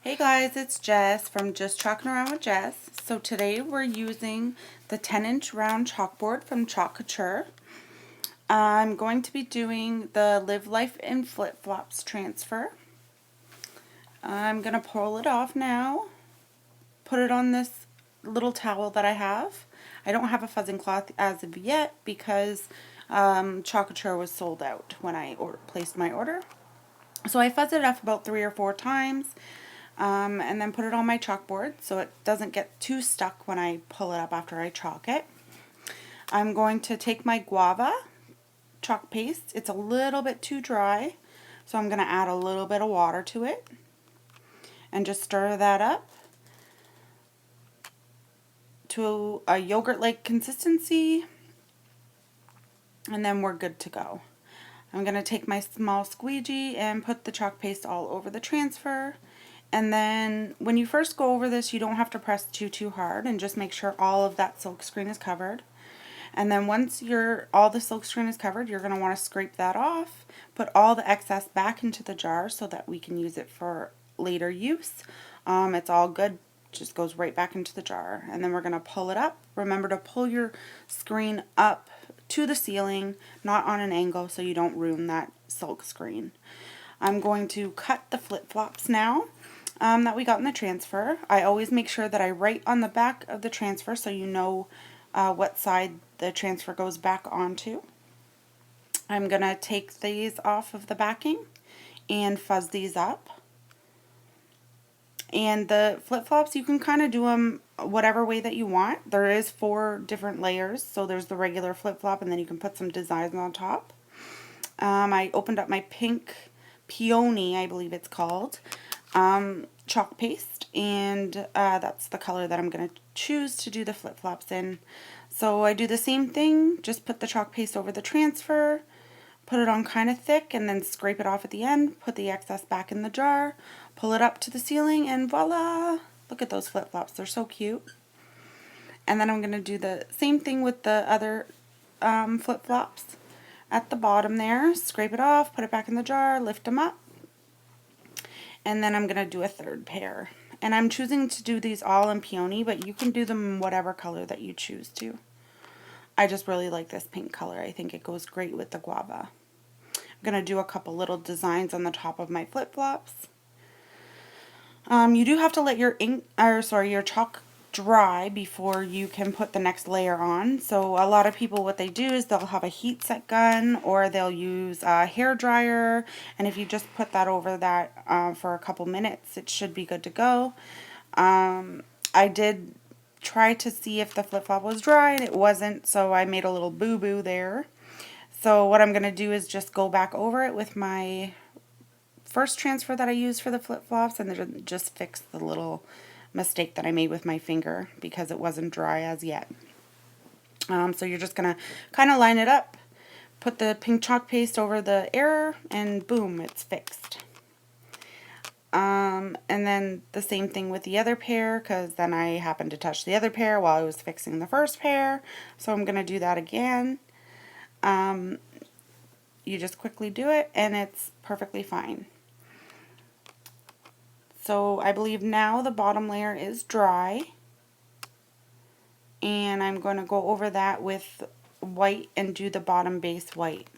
Hey guys, it's Jess from Just Chalking Around with Jess. So today we're using the 10-inch round chalkboard from Couture. I'm going to be doing the Live Life in Flip Flops transfer. I'm going to pull it off now, put it on this little towel that I have. I don't have a fuzzing cloth as of yet because Couture was sold out when I placed my order. So I fuzzed it up about 3 or 4 times. And then put it on my chalkboard so it doesn't get too stuck when I pull it up after I chalk it. I'm going to take my guava chalk paste. It's a little bit too dry, so I'm going to add a little bit of water to it and just stir that up to a yogurt-like consistency, and then we're good to go. I'm going to take my small squeegee and put the chalk paste all over the transfer. And then when you first go over this, you don't have to press too hard, and just make sure all of that silk screen is covered. And then once all the silk screen is covered, you're going to want to scrape that off, put all the excess back into the jar so that we can use it for later use. It's all good, just goes right back into the jar. And then we're going to pull it up. Remember to pull your screen up to the ceiling, not on an angle, so you don't ruin that silk screen. I'm going to cut the flip-flops now. That we got in the transfer. I always make sure that I write on the back of the transfer so you know what side the transfer goes back onto. I'm going to take these off of the backing and fuzz these up. And the flip-flops, you can kind of do them whatever way that you want. There is 4 different layers, so there's the regular flip-flop and then you can put some designs on top. I opened up my pink peony, I believe it's called, chalk paste, and that's the color that I'm going to choose to do the flip-flops in. So I do the same thing, just put the chalk paste over the transfer, put it on kind of thick, and then scrape it off at the end, put the excess back in the jar, pull it up to the ceiling, and voila! Look at those flip-flops, they're so cute. And then I'm going to do the same thing with the other flip-flops. At the bottom there, scrape it off, put it back in the jar, lift them up. And then I'm going to do a third pair. And I'm choosing to do these all in peony, but you can do them in whatever color that you choose to. I just really like this pink color. I think it goes great with the guava. I'm going to do a couple little designs on the top of my flip-flops. You do have to let your your chalk dry before you can put the next layer on. So a lot of people, what they do is they'll have a heat set gun, or they'll use a hair dryer, and if you just put that over that for a couple minutes, it should be good to go. I did try to see if the flip-flop was dry, and it wasn't, so I made a little boo-boo there. So what I'm going to do is just go back over it with my first transfer that I used for the flip-flops, and then just fix the little mistake that I made with my finger because it wasn't dry as yet. So you're just going to kind of line it up, put the pink chalk paste over the error, and boom, it's fixed. And then the same thing with the other pair, because then I happened to touch the other pair while I was fixing the first pair, so I'm going to do that again. You just quickly do it and it's perfectly fine. So I believe now the bottom layer is dry, and I'm going to go over that with white and do the bottom base white.